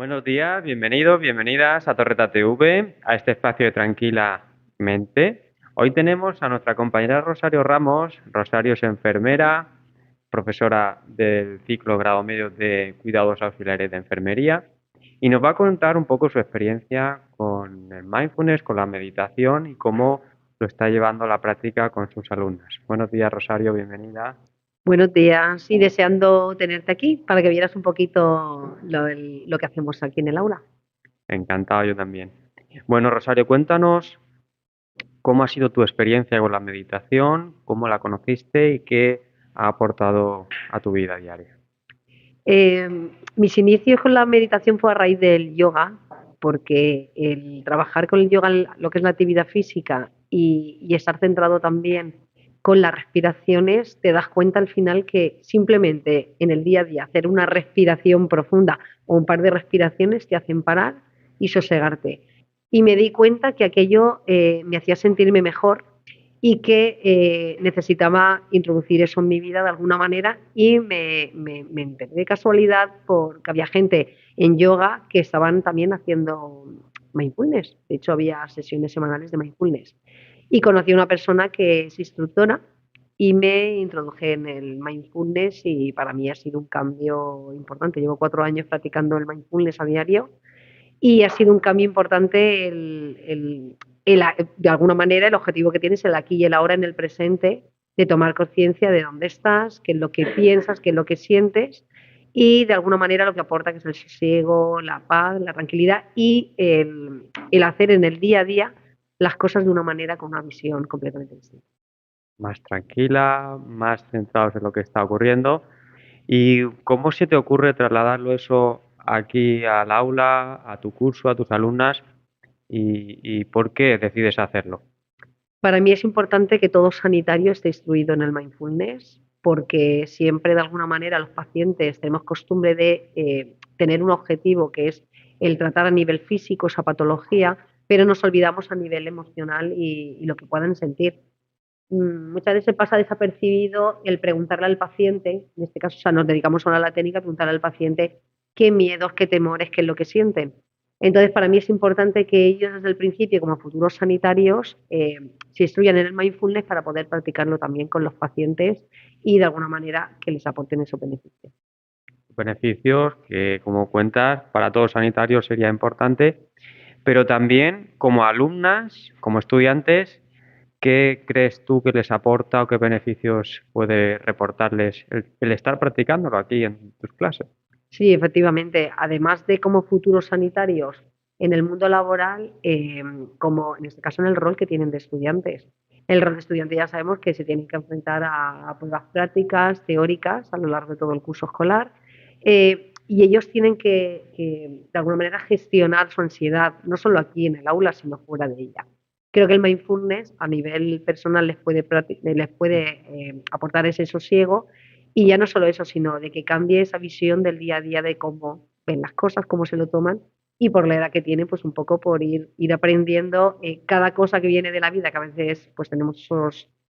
Buenos días, bienvenidos, bienvenidas a Torreta TV, a este espacio de Tranquila Mente. Hoy tenemos a nuestra compañera Rosario Ramos. Rosario es enfermera, profesora del ciclo grado medio de cuidados auxiliares de enfermería y nos va a contar un poco su experiencia con el mindfulness, con la meditación y cómo lo está llevando a la práctica con sus alumnas. Buenos días, Rosario, bienvenida. Buenos días y deseando tenerte aquí para que vieras un poquito lo que hacemos aquí en el aula. Encantado yo también. Bueno, Rosario, cuéntanos ¿cómo ha sido tu experiencia con la meditación? ¿Cómo la conociste y qué ha aportado a tu vida diaria? Mis inicios con la meditación fue a raíz del yoga, porque el trabajar con el yoga, lo que es la actividad física y estar centrado también con las respiraciones, te das cuenta al final que simplemente en el día a día hacer una respiración profunda o un par de respiraciones te hacen parar y sosegarte. Y me di cuenta que aquello me hacía sentirme mejor y que necesitaba introducir eso en mi vida de alguna manera y me enteré de casualidad porque había gente en yoga que estaban también haciendo mindfulness. De hecho, había sesiones semanales de mindfulness. Y conocí a una persona que es instructora y me introduje en el mindfulness y para mí ha sido un cambio importante. Llevo 4 años practicando el mindfulness a diario y ha sido un cambio importante de alguna manera el objetivo que tienes el aquí y el ahora en el presente, de tomar conciencia de dónde estás, qué es lo que piensas, qué es lo que sientes y de alguna manera lo que aporta que es el sosiego, la paz, la tranquilidad y el hacer en el día a día las cosas de una manera con una visión completamente distinta. Más tranquila, más centrados en lo que está ocurriendo. ¿Y cómo se te ocurre trasladarlo eso aquí al aula, a tu curso, a tus alumnas? ¿Y por qué decides hacerlo? Para mí es importante que todo sanitario esté instruido en el mindfulness, porque siempre de alguna manera los pacientes tenemos costumbre de tener un objetivo que es el tratar a nivel físico esa patología, pero nos olvidamos a nivel emocional y lo que puedan sentir. Muchas veces pasa desapercibido el preguntarle al paciente, en este caso, o sea, nos dedicamos ahora a la técnica, preguntarle al paciente qué miedos, qué temores, qué es lo que sienten. Entonces, para mí es importante que ellos desde el principio, como futuros sanitarios, se instruyan en el mindfulness para poder practicarlo también con los pacientes y de alguna manera que les aporten esos beneficios. Beneficios que, como cuentas, para todos los sanitarios sería importante, pero también como alumnas, como estudiantes, ¿qué crees tú que les aporta o qué beneficios puede reportarles el estar practicándolo aquí en tus clases? Sí, efectivamente. Además de como futuros sanitarios en el mundo laboral, como en este caso en el rol que tienen de estudiantes. El rol de estudiante ya sabemos que se tienen que enfrentar a pruebas prácticas, teóricas, a lo largo de todo el curso escolar. Y ellos tienen que, de alguna manera, gestionar su ansiedad, no solo aquí en el aula, sino fuera de ella. Creo que el mindfulness a nivel personal les puede aportar ese sosiego y ya no solo eso, sino de que cambie esa visión del día a día de cómo ven las cosas, cómo se lo toman y por la edad que tienen, pues un poco por ir aprendiendo cada cosa que viene de la vida, que a veces pues tenemos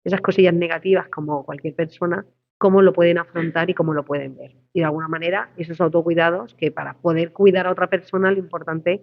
esas cosillas negativas como cualquier persona, cómo lo pueden afrontar y cómo lo pueden ver. Y de alguna manera, esos autocuidados, que para poder cuidar a otra persona, lo importante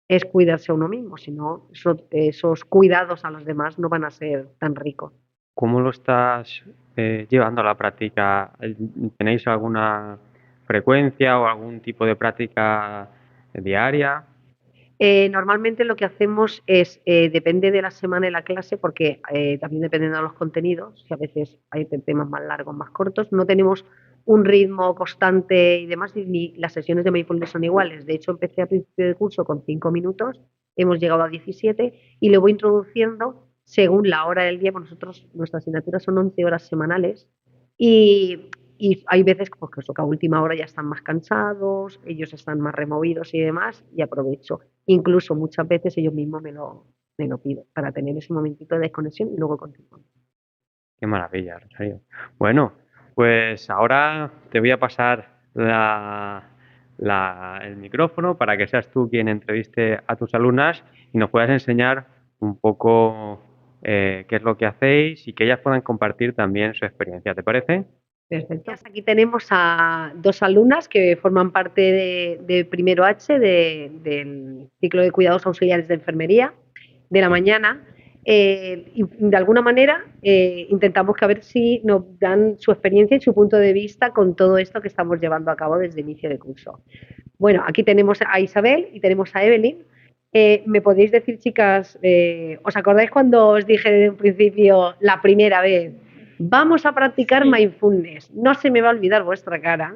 es cuidarse a uno mismo, si no, esos cuidados a los demás no van a ser tan ricos. ¿Cómo lo estás llevando a la práctica? ¿Tenéis alguna frecuencia o algún tipo de práctica diaria? Normalmente lo que hacemos es, depende de la semana y la clase, porque también dependiendo de los contenidos, que a veces hay temas más largos, más cortos, no tenemos un ritmo constante y demás, ni las sesiones de mindfulness son iguales. De hecho, empecé a principio del curso con 5 minutos, hemos llegado a 17 y lo voy introduciendo según la hora del día, pues nuestras asignaturas son 11 horas semanales y hay veces pues, que eso, que a última hora ya están más cansados, ellos están más removidos y demás, y aprovecho. Incluso muchas veces ellos mismos me lo piden para tener ese momentito de desconexión y luego continuar. Qué maravilla, Rosario. Bueno, pues ahora te voy a pasar el micrófono para que seas tú quien entreviste a tus alumnas y nos puedas enseñar un poco qué es lo que hacéis y que ellas puedan compartir también su experiencia. ¿Te parece? Perfecto. Aquí tenemos a dos alumnas que forman parte de primero H del ciclo de cuidados auxiliares de enfermería de la mañana. Y de alguna manera intentamos que a ver si nos dan su experiencia y su punto de vista con todo esto que estamos llevando a cabo desde inicio de curso. Bueno, aquí tenemos a Isabel y tenemos a Evelyn. ¿Me podéis decir, chicas, os acordáis cuando os dije desde un principio la primera vez? Vamos a practicar mindfulness. No se me va a olvidar vuestra cara.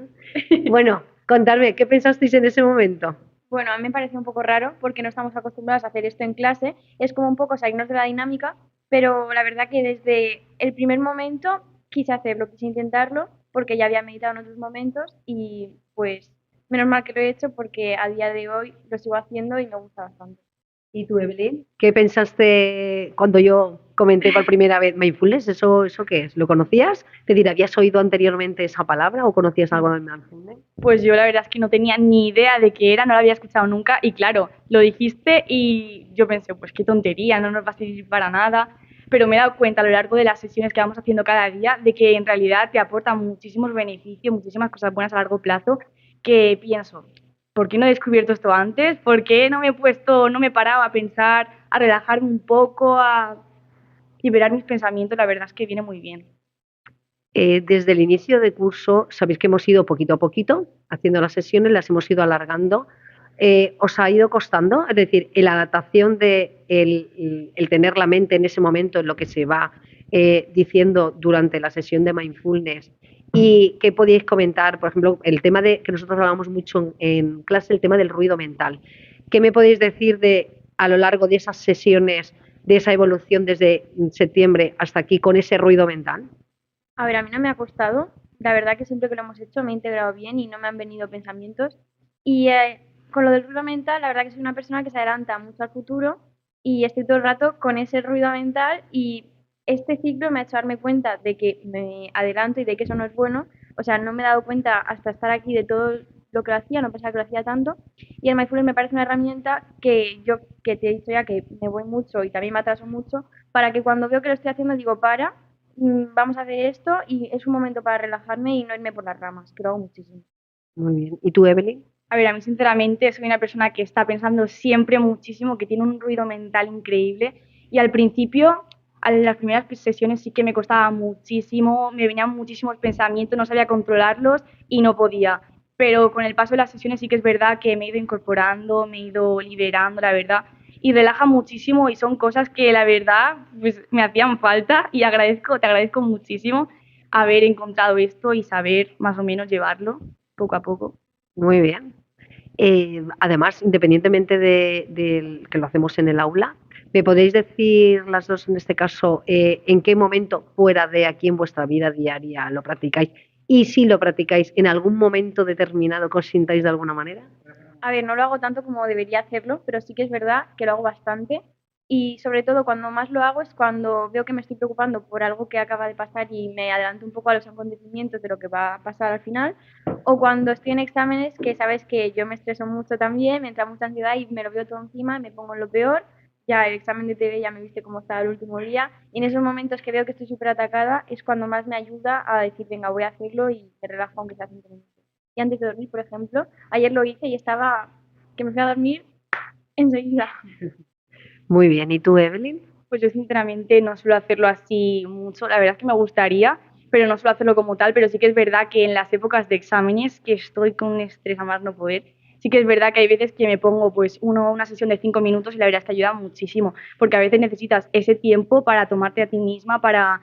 Bueno, contadme, ¿qué pensasteis en ese momento? Bueno, a mí me parece un poco raro porque no estamos acostumbrados a hacer esto en clase. Es como un poco salirnos de la dinámica, pero la verdad que desde el primer momento quise hacerlo, quise intentarlo porque ya había meditado en otros momentos y pues menos mal que lo he hecho porque a día de hoy lo sigo haciendo y me gusta bastante. ¿Y tú, Evelyn? ¿Qué pensaste cuando yo comenté por primera vez mindfulness? ¿Eso qué es? ¿Lo conocías? Te diré, ¿habías oído anteriormente esa palabra o conocías algo del mindfulness? Pues yo la verdad es que no tenía ni idea de qué era, no lo había escuchado nunca y claro, lo dijiste y yo pensé, pues qué tontería, no nos va a servir para nada, pero me he dado cuenta a lo largo de las sesiones que vamos haciendo cada día de que en realidad te aporta muchísimos beneficios, muchísimas cosas buenas a largo plazo que pienso, ¿por qué no he descubierto esto antes? ¿Por qué no me he puesto, no me he parado a pensar, a relajarme un poco, a liberar mis pensamientos? La verdad es que viene muy bien. Desde el inicio de curso, sabéis que hemos ido poquito a poquito haciendo las sesiones, las hemos ido alargando. ¿Os ha ido costando? Es decir, la adaptación de el tener la mente en ese momento en lo que se va diciendo durante la sesión de mindfulness. ¿Y qué podéis comentar? Por ejemplo, el tema de que nosotros hablamos mucho en clase, el tema del ruido mental. ¿Qué me podéis decir de a lo largo de esas sesiones, de esa evolución desde septiembre hasta aquí con ese ruido mental? A ver, a mí no me ha costado. La verdad que siempre que lo hemos hecho me he integrado bien y no me han venido pensamientos. Y con lo del ruido mental, la verdad que soy una persona que se adelanta mucho al futuro y estoy todo el rato con ese ruido mental y este ciclo me ha hecho darme cuenta de que me adelanto y de que eso no es bueno. O sea, no me he dado cuenta hasta estar aquí de todo lo que lo hacía, no pensaba que lo hacía tanto. Y el mindfulness me parece una herramienta que yo, que te he dicho ya que me voy mucho y también me atraso mucho, para que cuando veo que lo estoy haciendo digo, para, vamos a hacer esto y es un momento para relajarme y no irme por las ramas, que lo hago muchísimo. Muy bien. ¿Y tú, Evelyn? A ver, a mí sinceramente soy una persona que está pensando siempre muchísimo, que tiene un ruido mental increíble y al principio, a las primeras sesiones sí que me costaba muchísimo, me venían muchísimos pensamientos, no sabía controlarlos y no podía. Pero con el paso de las sesiones sí que es verdad que me he ido incorporando, me he ido liberando, la verdad, y relaja muchísimo y son cosas que la verdad pues, me hacían falta y agradezco, te agradezco muchísimo haber encontrado esto y saber más o menos llevarlo poco a poco. Muy bien. Además, independientemente de que lo hacemos en el aula, ¿me podéis decir las dos en este caso en qué momento fuera de aquí en vuestra vida diaria lo practicáis? Y si lo practicáis en algún momento determinado que os sintáis de alguna manera. A ver, no lo hago tanto como debería hacerlo, pero sí que es verdad que lo hago bastante. Y sobre todo cuando más lo hago es cuando veo que me estoy preocupando por algo que acaba de pasar y me adelanto un poco a los acontecimientos de lo que va a pasar al final. O cuando estoy en exámenes, que sabes que yo me estreso mucho también, me entra mucha ansiedad y me lo veo todo encima, me pongo en lo peor. Ya el examen de TV ya me viste cómo estaba el último día. Y en esos momentos que veo que estoy súper atacada es cuando más me ayuda a decir, venga, voy a hacerlo y me relajo aunque sea 5 minutos. Y antes de dormir, por ejemplo, ayer lo hice y estaba que me fui a dormir enseguida. Muy bien. ¿Y tú, Evelyn? Pues yo sinceramente no suelo hacerlo así mucho, la verdad es que me gustaría, pero no suelo hacerlo como tal, pero sí que es verdad que en las épocas de exámenes, que estoy con un estrés a más no poder, sí que es verdad que hay veces que me pongo pues una sesión de 5 minutos y la verdad es que ayuda muchísimo, porque a veces necesitas ese tiempo para tomarte a ti misma, para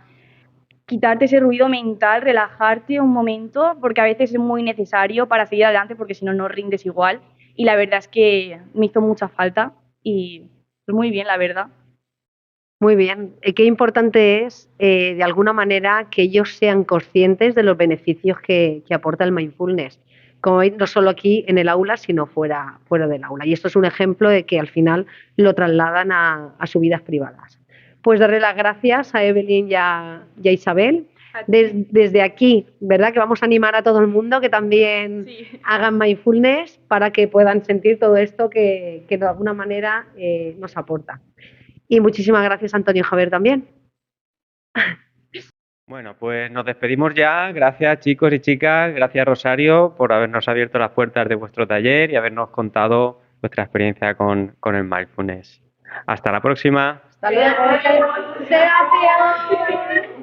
quitarte ese ruido mental, relajarte un momento, porque a veces es muy necesario para seguir adelante, porque si no, no rindes igual. Y la verdad es que me hizo mucha falta y pues muy bien, la verdad. Muy bien. Qué importante es, de alguna manera, que ellos sean conscientes de los beneficios que aporta el mindfulness. Como veis, no solo aquí en el aula, sino fuera del aula. Y esto es un ejemplo de que al final lo trasladan a sus vidas privadas. Pues darle las gracias a Evelyn y a Isabel. Desde aquí, ¿verdad? Que vamos a animar a todo el mundo que también Sí. hagan mindfulness para que puedan sentir todo esto que de alguna manera nos aporta. Y muchísimas gracias, Antonio y Javier, también. Bueno, pues nos despedimos ya. Gracias, chicos y chicas. Gracias, Rosario, por habernos abierto las puertas de vuestro taller y habernos contado vuestra experiencia con el mindfulness. Hasta la próxima. Hasta luego. Gracias.